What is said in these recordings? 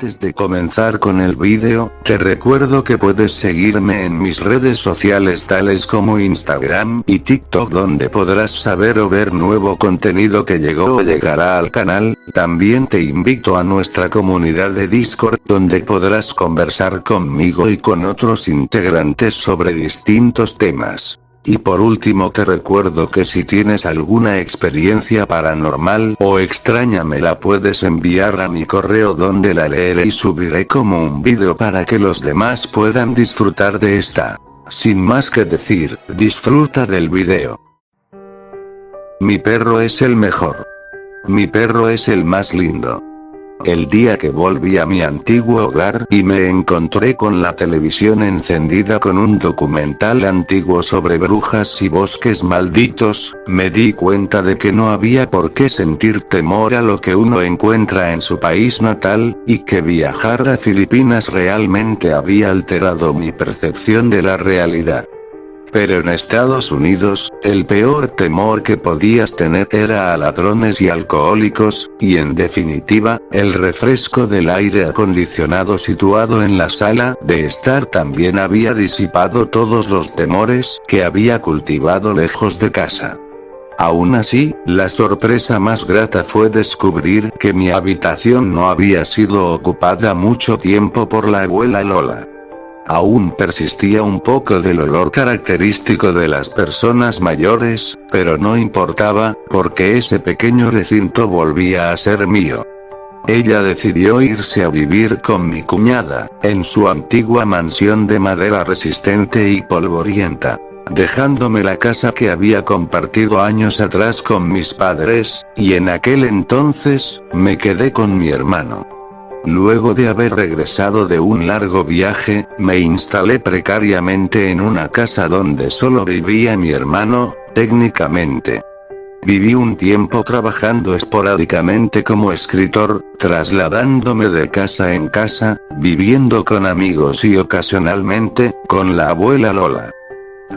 Antes de comenzar con el vídeo, te recuerdo que puedes seguirme en mis redes sociales tales como Instagram y TikTok, donde podrás saber o ver nuevo contenido que llegó o llegará al canal. También te invito a nuestra comunidad de Discord, donde podrás conversar conmigo y con otros integrantes sobre distintos temas. Y por último te recuerdo que si tienes alguna experiencia paranormal o extraña me la puedes enviar a mi correo, donde la leeré y subiré como un vídeo para que los demás puedan disfrutar de esta. Sin más que decir, disfruta del vídeo. Mi perro es el mejor. Mi perro es el más lindo. El día que volví a mi antiguo hogar y me encontré con la televisión encendida con un documental antiguo sobre brujas y bosques malditos, me di cuenta de que no había por qué sentir temor a lo que uno encuentra en su país natal, y que viajar a Filipinas realmente había alterado mi percepción de la realidad. Pero en Estados Unidos, el peor temor que podías tener era a ladrones y alcohólicos, y en definitiva, el refresco del aire acondicionado situado en la sala de estar también había disipado todos los temores que había cultivado lejos de casa. Aún así, la sorpresa más grata fue descubrir que mi habitación no había sido ocupada mucho tiempo por la abuela Lola. Aún persistía un poco del olor característico de las personas mayores, pero no importaba, porque ese pequeño recinto volvía a ser mío. Ella decidió irse a vivir con mi cuñada, en su antigua mansión de madera resistente y polvorienta, dejándome la casa que había compartido años atrás con mis padres, y en aquel entonces, me quedé con mi hermano. Luego de haber regresado de un largo viaje, me instalé precariamente en una casa donde solo vivía mi hermano, técnicamente. Viví un tiempo trabajando esporádicamente como escritor, trasladándome de casa en casa, viviendo con amigos y ocasionalmente, con la abuela Lola.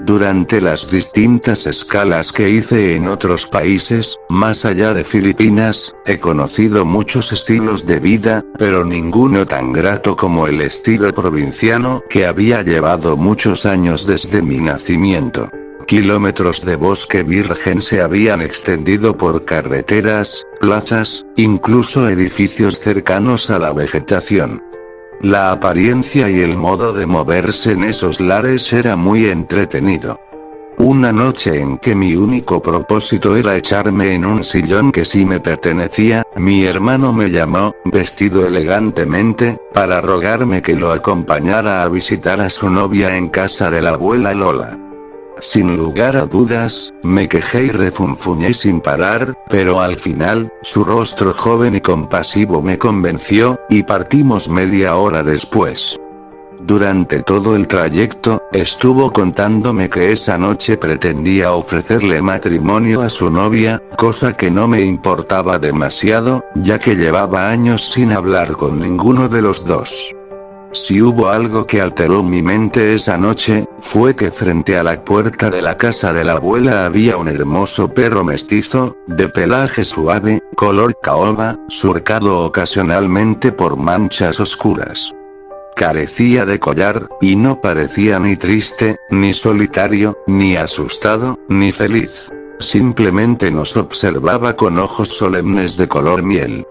Durante las distintas escalas que hice en otros países, más allá de Filipinas, he conocido muchos estilos de vida, pero ninguno tan grato como el estilo provinciano que había llevado muchos años desde mi nacimiento. Kilómetros de bosque virgen se habían extendido por carreteras, plazas, incluso edificios cercanos a la vegetación. La apariencia y el modo de moverse en esos lares era muy entretenido. Una noche en que mi único propósito era echarme en un sillón que sí me pertenecía, mi hermano me llamó, vestido elegantemente, para rogarme que lo acompañara a visitar a su novia en casa de la abuela Lola. Sin lugar a dudas, me quejé y refunfuñé sin parar, pero al final, su rostro joven y compasivo me convenció, y partimos media hora después. Durante todo el trayecto, estuvo contándome que esa noche pretendía ofrecerle matrimonio a su novia, cosa que no me importaba demasiado, ya que llevaba años sin hablar con ninguno de los dos. Si hubo algo que alteró mi mente esa noche, fue que frente a la puerta de la casa de la abuela había un hermoso perro mestizo, de pelaje suave, color caoba, surcado ocasionalmente por manchas oscuras. Carecía de collar, y no parecía ni triste, ni solitario, ni asustado, ni feliz. Simplemente nos observaba con ojos solemnes de color miel.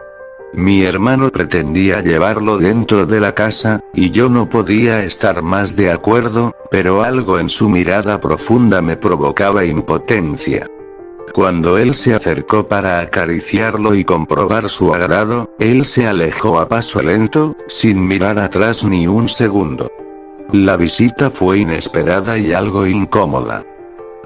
Mi hermano pretendía llevarlo dentro de la casa, y yo no podía estar más de acuerdo, pero algo en su mirada profunda me provocaba impotencia. Cuando él se acercó para acariciarlo y comprobar su agrado, él se alejó a paso lento, sin mirar atrás ni un segundo. La visita fue inesperada y algo incómoda.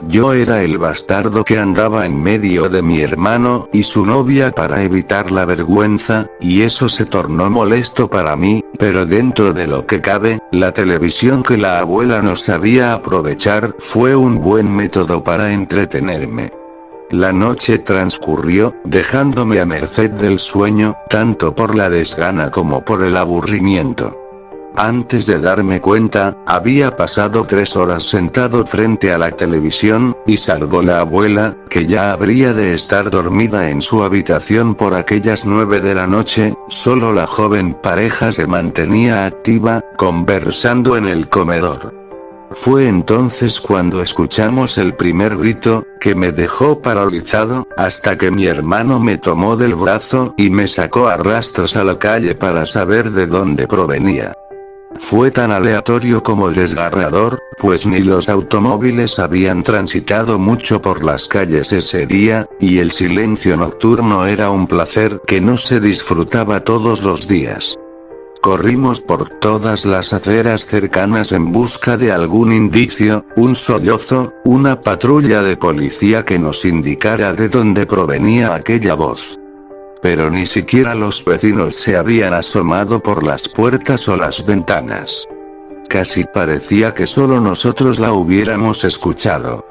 Yo era el bastardo que andaba en medio de mi hermano y su novia para evitar la vergüenza, y eso se tornó molesto para mí, pero dentro de lo que cabe, la televisión que la abuela no sabía aprovechar fue un buen método para entretenerme. La noche transcurrió, dejándome a merced del sueño, tanto por la desgana como por el aburrimiento. Antes de darme cuenta, había pasado 3 horas sentado frente a la televisión, y salvo la abuela, que ya habría de estar dormida en su habitación por aquellas 9 de la noche, solo la joven pareja se mantenía activa, conversando en el comedor. Fue entonces cuando escuchamos el primer grito, que me dejó paralizado, hasta que mi hermano me tomó del brazo y me sacó a rastros a la calle para saber de dónde provenía. Fue tan aleatorio como desgarrador, pues ni los automóviles habían transitado mucho por las calles ese día, y el silencio nocturno era un placer que no se disfrutaba todos los días. Corrimos por todas las aceras cercanas en busca de algún indicio, un sollozo, una patrulla de policía que nos indicara de dónde provenía aquella voz. Pero ni siquiera los vecinos se habían asomado por las puertas o las ventanas. Casi parecía que solo nosotros la hubiéramos escuchado.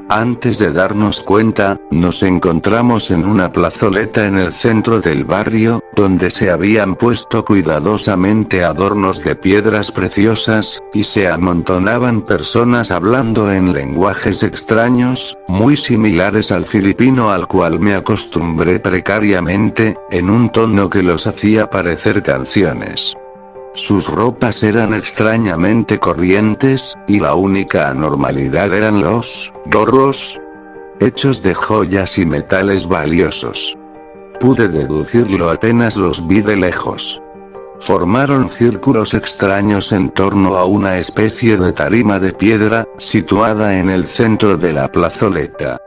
Antes de darnos cuenta, nos encontramos en una plazoleta en el centro del barrio, donde se habían puesto cuidadosamente adornos de piedras preciosas, y se amontonaban personas hablando en lenguajes extraños, muy similares al filipino al cual me acostumbré precariamente, en un tono que los hacía parecer canciones. Sus ropas eran extrañamente corrientes, y la única anormalidad eran los gorros hechos de joyas y metales valiosos. Pude deducirlo apenas los vi de lejos. Formaron círculos extraños en torno a una especie de tarima de piedra, situada en el centro de la plazoleta.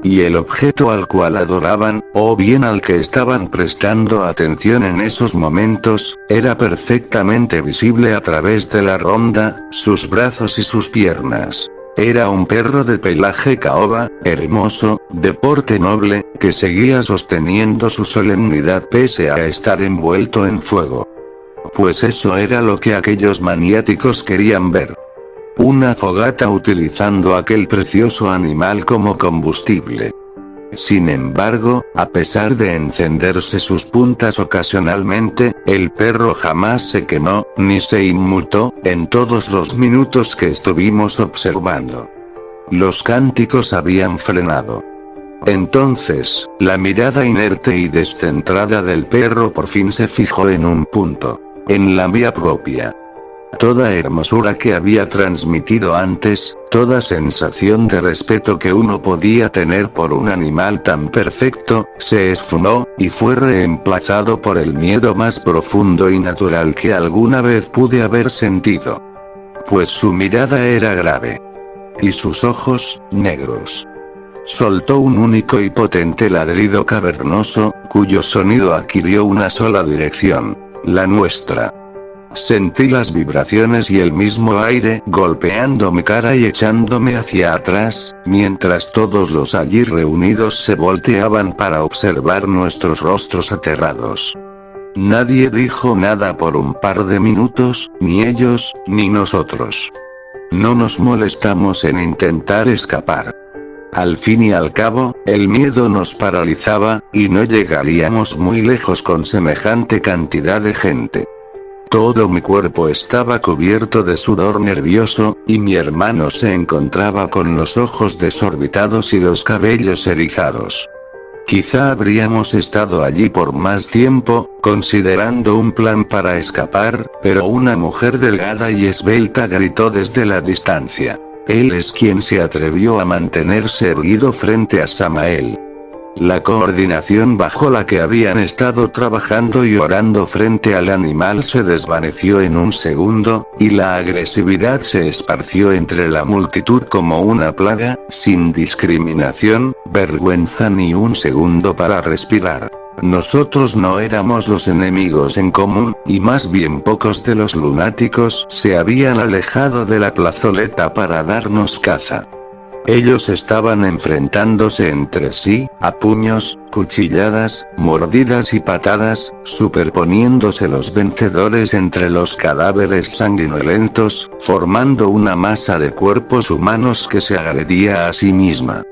Y el objeto al cual adoraban, o bien al que estaban prestando atención en esos momentos, era perfectamente visible a través de la ronda, sus brazos y sus piernas. Era un perro de pelaje caoba, hermoso, de porte noble, que seguía sosteniendo su solemnidad pese a estar envuelto en fuego. Pues eso era lo que aquellos maniáticos querían ver. Una fogata utilizando aquel precioso animal como combustible. Sin embargo, a pesar de encenderse sus puntas ocasionalmente, el perro jamás se quemó, ni se inmutó, en todos los minutos que estuvimos observando. Los cánticos habían frenado. Entonces, la mirada inerte y descentrada del perro por fin se fijó en un punto. En la mía propia. Toda hermosura que había transmitido antes, toda sensación de respeto que uno podía tener por un animal tan perfecto, se esfumó, y fue reemplazado por el miedo más profundo y natural que alguna vez pude haber sentido. Pues su mirada era grave. Y sus ojos, negros. Soltó un único y potente ladrido cavernoso, cuyo sonido adquirió una sola dirección, la nuestra. Sentí las vibraciones y el mismo aire golpeando mi cara y echándome hacia atrás, mientras todos los allí reunidos se volteaban para observar nuestros rostros aterrados. Nadie dijo nada por un par de minutos, ni ellos, ni nosotros. No nos molestamos en intentar escapar. Al fin y al cabo, el miedo nos paralizaba, y no llegaríamos muy lejos con semejante cantidad de gente. Todo mi cuerpo estaba cubierto de sudor nervioso, y mi hermano se encontraba con los ojos desorbitados y los cabellos erizados. Quizá habríamos estado allí por más tiempo, considerando un plan para escapar, pero una mujer delgada y esbelta gritó desde la distancia. Él es quien se atrevió a mantenerse erguido frente a Samael. La coordinación bajo la que habían estado trabajando y orando frente al animal se desvaneció en un segundo, y la agresividad se esparció entre la multitud como una plaga, sin discriminación, vergüenza ni un segundo para respirar. Nosotros no éramos los enemigos en común, y más bien pocos de los lunáticos se habían alejado de la plazoleta para darnos caza. Ellos estaban enfrentándose entre sí, a puños, cuchilladas, mordidas y patadas, superponiéndose los vencedores entre los cadáveres sanguinolentos, formando una masa de cuerpos humanos que se agredía a sí misma.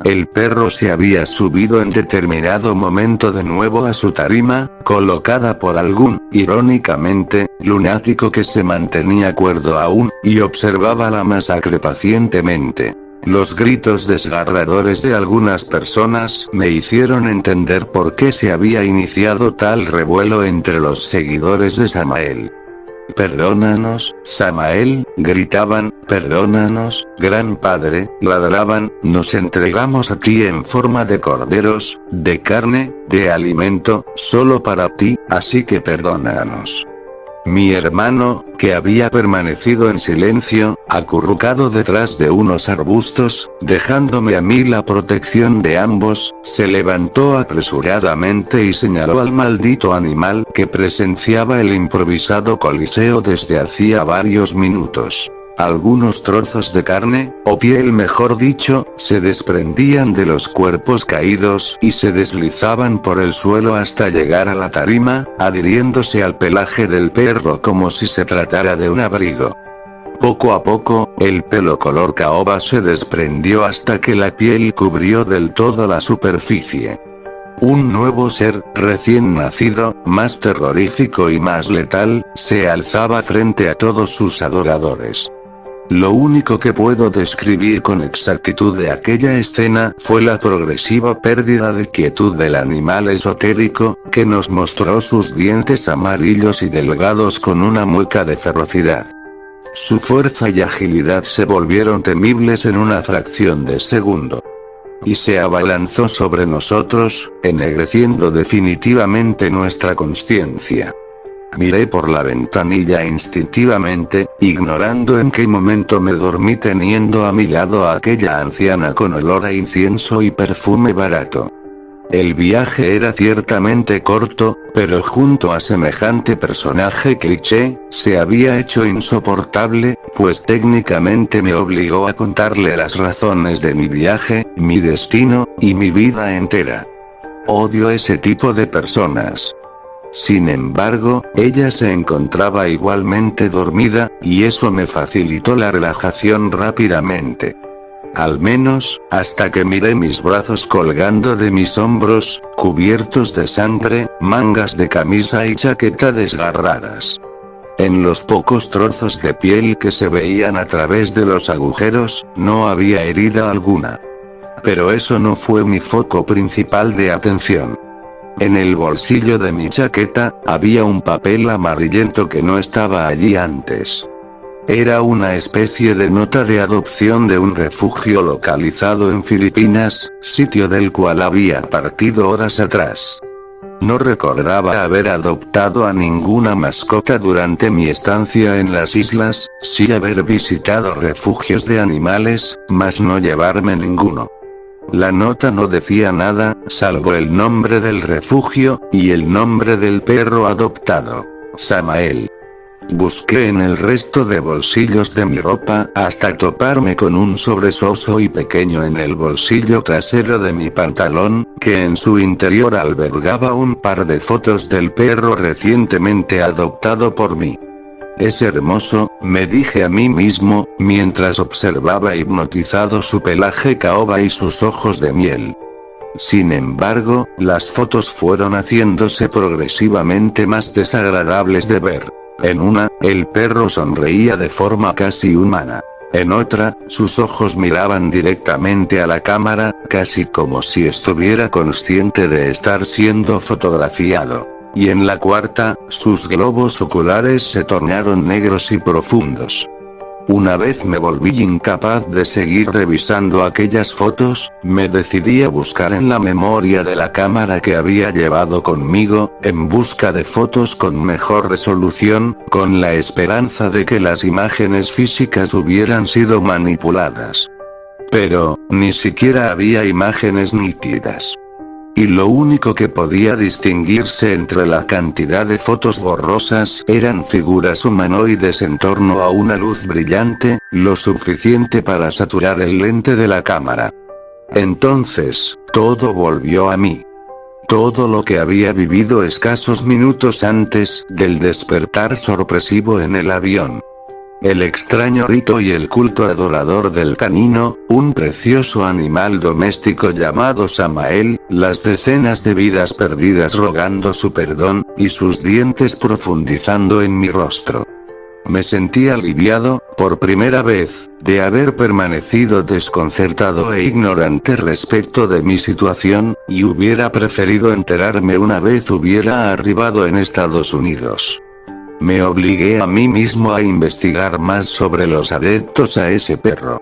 El perro se había subido en determinado momento de nuevo a su tarima, colocada por algún, irónicamente, lunático que se mantenía cuerdo aún, y observaba la masacre pacientemente. Los gritos desgarradores de algunas personas me hicieron entender por qué se había iniciado tal revuelo entre los seguidores de Samael. «Perdónanos, Samael», gritaban, «perdónanos, gran padre», ladraban, «nos entregamos a ti en forma de corderos, de carne, de alimento, solo para ti, así que perdónanos». Mi hermano, que había permanecido en silencio, acurrucado detrás de unos arbustos, dejándome a mí la protección de ambos, se levantó apresuradamente y señaló al maldito animal que presenciaba el improvisado coliseo desde hacía varios minutos. Algunos trozos de carne, o piel mejor dicho, se desprendían de los cuerpos caídos y se deslizaban por el suelo hasta llegar a la tarima, adhiriéndose al pelaje del perro como si se tratara de un abrigo. Poco a poco, el pelo color caoba se desprendió hasta que la piel cubrió del todo la superficie. Un nuevo ser, recién nacido, más terrorífico y más letal, se alzaba frente a todos sus adoradores. Lo único que puedo describir con exactitud de aquella escena fue la progresiva pérdida de quietud del animal esotérico, que nos mostró sus dientes amarillos y delgados con una mueca de ferocidad. Su fuerza y agilidad se volvieron temibles en una fracción de segundo. Y se abalanzó sobre nosotros, ennegreciendo definitivamente nuestra consciencia. Miré por la ventanilla instintivamente, ignorando en qué momento me dormí teniendo a mi lado a aquella anciana con olor a incienso y perfume barato. El viaje era ciertamente corto, pero junto a semejante personaje cliché, se había hecho insoportable, pues técnicamente me obligó a contarle las razones de mi viaje, mi destino, y mi vida entera. Odio ese tipo de personas. Sin embargo, ella se encontraba igualmente dormida, y eso me facilitó la relajación rápidamente. Al menos, hasta que miré mis brazos colgando de mis hombros, cubiertos de sangre, mangas de camisa y chaqueta desgarradas. En los pocos trozos de piel que se veían a través de los agujeros, no había herida alguna. Pero eso no fue mi foco principal de atención. En el bolsillo de mi chaqueta, había un papel amarillento que no estaba allí antes. Era una especie de nota de adopción de un refugio localizado en Filipinas, sitio del cual había partido horas atrás. No recordaba haber adoptado a ninguna mascota durante mi estancia en las islas, sí haber visitado refugios de animales, mas no llevarme ninguno. La nota no decía nada, salvo el nombre del refugio, y el nombre del perro adoptado. Samael. Busqué en el resto de bolsillos de mi ropa, hasta toparme con un sobre soso y pequeño en el bolsillo trasero de mi pantalón, que en su interior albergaba un par de fotos del perro recientemente adoptado por mí. Es hermoso, me dije a mí mismo, mientras observaba hipnotizado su pelaje caoba y sus ojos de miel. Sin embargo, las fotos fueron haciéndose progresivamente más desagradables de ver. En una, el perro sonreía de forma casi humana. En otra, sus ojos miraban directamente a la cámara, casi como si estuviera consciente de estar siendo fotografiado. Y en la cuarta, sus globos oculares se tornaron negros y profundos. Una vez me volví incapaz de seguir revisando aquellas fotos, me decidí a buscar en la memoria de la cámara que había llevado conmigo, en busca de fotos con mejor resolución, con la esperanza de que las imágenes físicas hubieran sido manipuladas. Pero, ni siquiera había imágenes nítidas. Y lo único que podía distinguirse entre la cantidad de fotos borrosas eran figuras humanoides en torno a una luz brillante, lo suficiente para saturar el lente de la cámara. Entonces, todo volvió a mí. Todo lo que había vivido escasos minutos antes del despertar sorpresivo en el avión. El extraño rito y el culto adorador del canino, un precioso animal doméstico llamado Samael, las decenas de vidas perdidas rogando su perdón, y sus dientes profundizando en mi rostro. Me sentí aliviado, por primera vez, de haber permanecido desconcertado e ignorante respecto de mi situación, y hubiera preferido enterarme una vez hubiera arribado en Estados Unidos. Me obligué a mí mismo a investigar más sobre los adeptos a ese perro.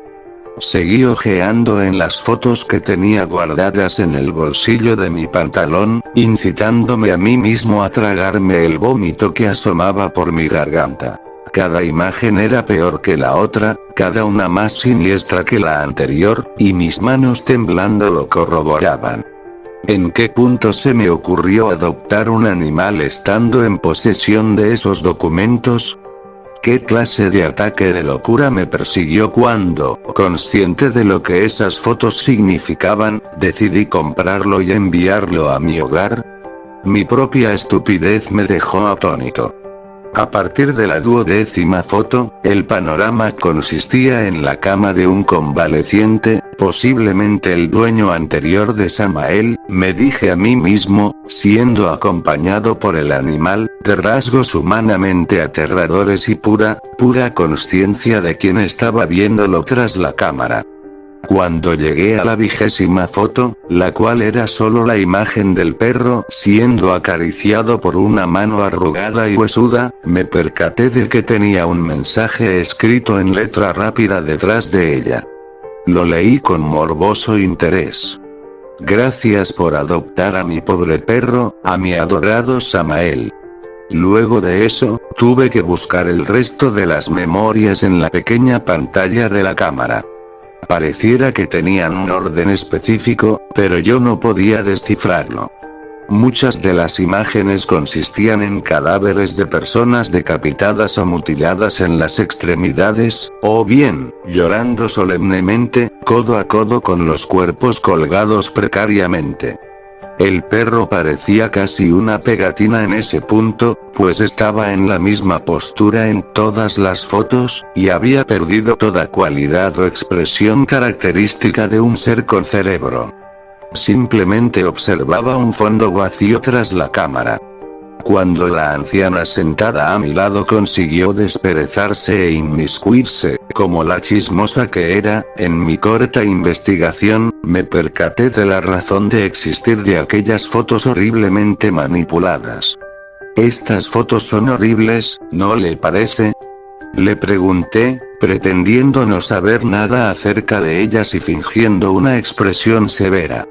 Seguí hojeando en las fotos que tenía guardadas en el bolsillo de mi pantalón, incitándome a mí mismo a tragarme el vómito que asomaba por mi garganta. Cada imagen era peor que la otra, cada una más siniestra que la anterior, y mis manos temblando lo corroboraban. ¿En qué punto se me ocurrió adoptar un animal estando en posesión de esos documentos? ¿Qué clase de ataque de locura me persiguió cuando, consciente de lo que esas fotos significaban, decidí comprarlo y enviarlo a mi hogar? Mi propia estupidez me dejó atónito. A partir de la 12ª foto, el panorama consistía en la cama de un convaleciente, posiblemente el dueño anterior de Samael, me dije a mí mismo, siendo acompañado por el animal, de rasgos humanamente aterradores y pura conciencia de quien estaba viéndolo tras la cámara. Cuando llegué a la 20ª foto, la cual era solo la imagen del perro siendo acariciado por una mano arrugada y huesuda, me percaté de que tenía un mensaje escrito en letra rápida detrás de ella. Lo leí con morboso interés. Gracias por adoptar a mi pobre perro, a mi adorado Samael. Luego de eso, tuve que buscar el resto de las memorias en la pequeña pantalla de la cámara. Pareciera que tenían un orden específico, pero yo no podía descifrarlo. Muchas de las imágenes consistían en cadáveres de personas decapitadas o mutiladas en las extremidades, o bien, llorando solemnemente, codo a codo con los cuerpos colgados precariamente. El perro parecía casi una pegatina en ese punto, pues estaba en la misma postura en todas las fotos, y había perdido toda cualidad o expresión característica de un ser con cerebro. Simplemente observaba un fondo vacío tras la cámara. Cuando la anciana sentada a mi lado consiguió desperezarse e inmiscuirse, como la chismosa que era, en mi corta investigación, me percaté de la razón de existir de aquellas fotos horriblemente manipuladas. Estas fotos son horribles, ¿no le parece? Le pregunté, pretendiendo no saber nada acerca de ellas y fingiendo una expresión severa.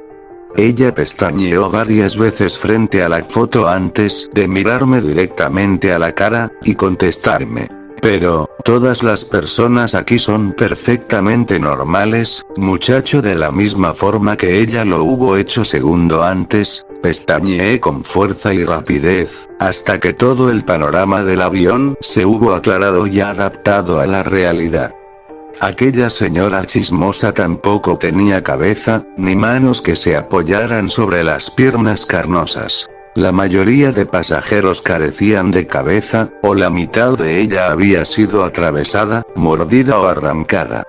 Ella pestañeó varias veces frente a la foto antes de mirarme directamente a la cara, y contestarme. Pero, todas las personas aquí son perfectamente normales, muchacho, de la misma forma que ella lo hubo hecho segundo antes. Pestañeé con fuerza y rapidez, hasta que todo el panorama del avión se hubo aclarado y adaptado a la realidad. Aquella señora chismosa tampoco tenía cabeza, ni manos que se apoyaran sobre las piernas carnosas. La mayoría de pasajeros carecían de cabeza, o la mitad de ella había sido atravesada, mordida o arrancada.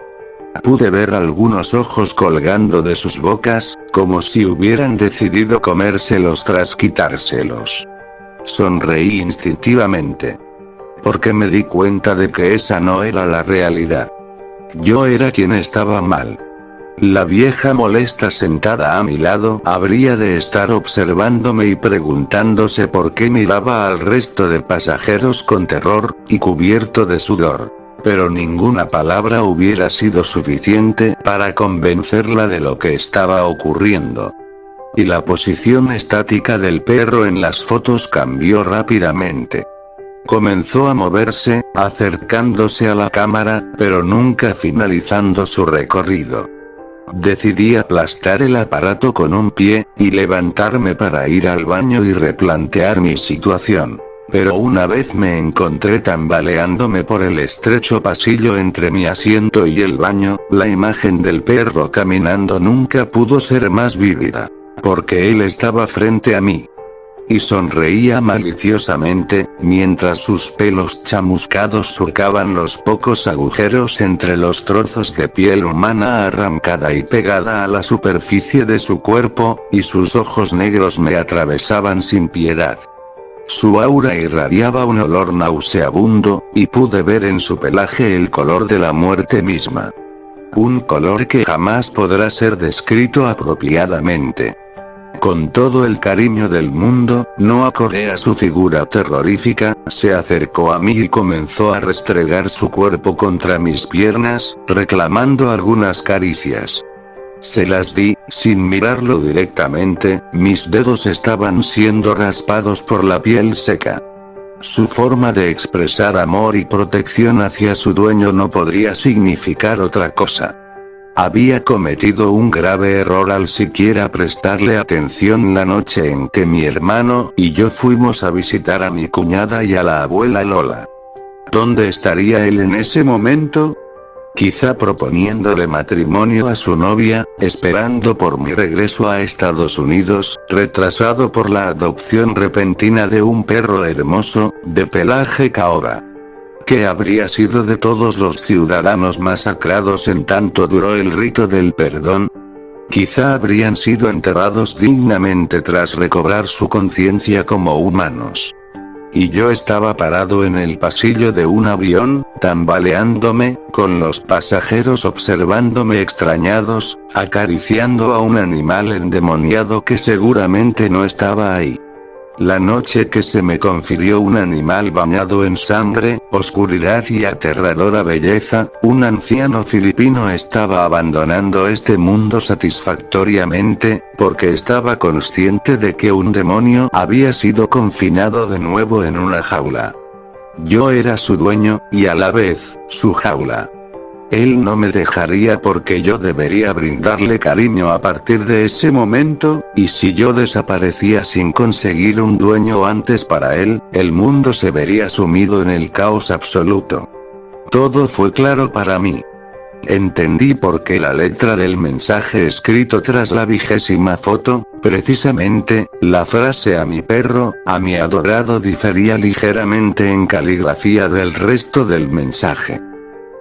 Pude ver algunos ojos colgando de sus bocas, como si hubieran decidido comérselos tras quitárselos. Sonreí instintivamente. Porque me di cuenta de que esa no era la realidad. Yo era quien estaba mal. La vieja molesta sentada a mi lado habría de estar observándome y preguntándose por qué miraba al resto de pasajeros con terror, y cubierto de sudor. Pero ninguna palabra hubiera sido suficiente para convencerla de lo que estaba ocurriendo. Y la posición estática del perro en las fotos cambió rápidamente. Comenzó a moverse, acercándose a la cámara, pero nunca finalizando su recorrido. Decidí aplastar el aparato con un pie, y levantarme para ir al baño y replantear mi situación. Pero una vez me encontré tambaleándome por el estrecho pasillo entre mi asiento y el baño, la imagen del perro caminando nunca pudo ser más vívida. Porque él estaba frente a mí. y sonreía maliciosamente, mientras sus pelos chamuscados surcaban los pocos agujeros entre los trozos de piel humana arrancada y pegada a la superficie de su cuerpo, y sus ojos negros me atravesaban sin piedad. Su aura irradiaba un olor nauseabundo, y pude ver en su pelaje el color de la muerte misma. Un color que jamás podrá ser descrito apropiadamente. Con todo el cariño del mundo, no acordé a su figura terrorífica, se acercó a mí y comenzó a restregar su cuerpo contra mis piernas, reclamando algunas caricias. Se las di, sin mirarlo directamente, mis dedos estaban siendo raspados por la piel seca. Su forma de expresar amor y protección hacia su dueño no podría significar otra cosa. Había cometido un grave error al siquiera prestarle atención la noche en que mi hermano y yo fuimos a visitar a mi cuñada y a la abuela Lola. ¿Dónde estaría él en ese momento? Quizá proponiéndole matrimonio a su novia, esperando por mi regreso a Estados Unidos, retrasado por la adopción repentina de un perro hermoso, de pelaje caoba. ¿Qué habría sido de todos los ciudadanos masacrados en tanto duró el rito del perdón? Quizá habrían sido enterrados dignamente tras recobrar su conciencia como humanos. Y yo estaba parado en el pasillo de un avión, tambaleándome, con los pasajeros observándome extrañados, acariciando a un animal endemoniado que seguramente no estaba ahí. La noche que se me confirió un animal bañado en sangre, oscuridad y aterradora belleza, un anciano filipino estaba abandonando este mundo satisfactoriamente, porque estaba consciente de que un demonio había sido confinado de nuevo en una jaula. Yo era su dueño, y a la vez, su jaula. Él no me dejaría porque yo debería brindarle cariño a partir de ese momento, y si yo desaparecía sin conseguir un dueño antes para él, el mundo se vería sumido en el caos absoluto. Todo fue claro para mí. Entendí por qué la letra del mensaje escrito tras la 20ª foto, precisamente, la frase a mi perro, a mi adorado difería ligeramente en caligrafía del resto del mensaje.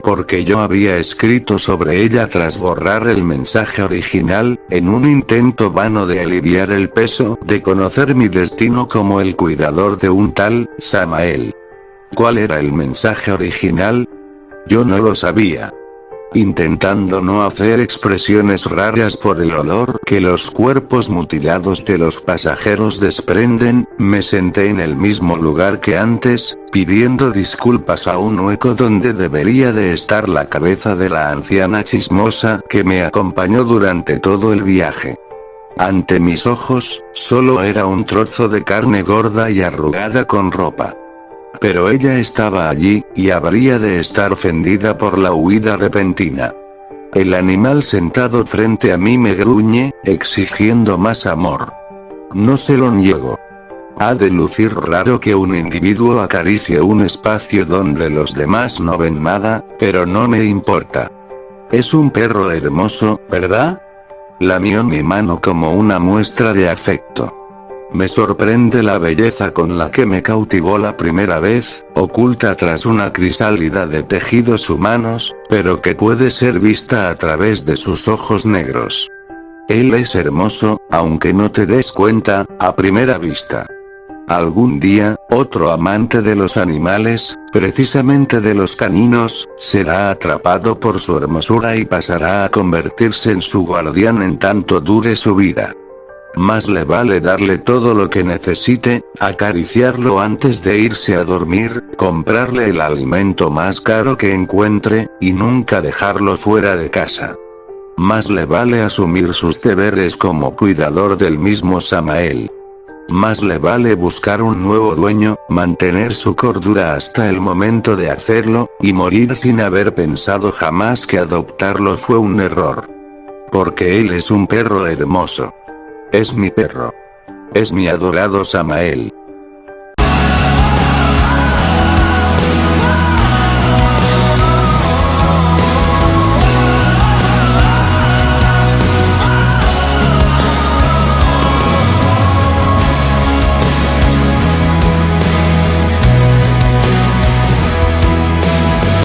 Porque yo había escrito sobre ella tras borrar el mensaje original, en un intento vano de aliviar el peso de conocer mi destino como el cuidador de un tal Samael. ¿Cuál era el mensaje original? Yo no lo sabía. Intentando no hacer expresiones raras por el olor que los cuerpos mutilados de los pasajeros desprenden, me senté en el mismo lugar que antes, pidiendo disculpas a un hueco donde debería de estar la cabeza de la anciana chismosa que me acompañó durante todo el viaje. Ante mis ojos, solo era un trozo de carne gorda y arrugada con ropa. Pero ella estaba allí, y habría de estar ofendida por la huida repentina. El animal sentado frente a mí me gruñe, exigiendo más amor. No se lo niego. Ha de lucir raro que un individuo acaricie un espacio donde los demás no ven nada, pero no me importa. Es un perro hermoso, ¿verdad? Lamió mi mano como una muestra de afecto. Me sorprende la belleza con la que me cautivó la primera vez, oculta tras una crisálida de tejidos humanos, pero que puede ser vista a través de sus ojos negros. Él es hermoso, aunque no te des cuenta, a primera vista. Algún día, otro amante de los animales, precisamente de los caninos, será atrapado por su hermosura y pasará a convertirse en su guardián en tanto dure su vida. Más le vale darle todo lo que necesite, acariciarlo antes de irse a dormir, comprarle el alimento más caro que encuentre, y nunca dejarlo fuera de casa. Más le vale asumir sus deberes como cuidador del mismo Samael. Más le vale buscar un nuevo dueño, mantener su cordura hasta el momento de hacerlo, y morir sin haber pensado jamás que adoptarlo fue un error. Porque él es un perro hermoso. Es mi perro. Es mi adorado Samael.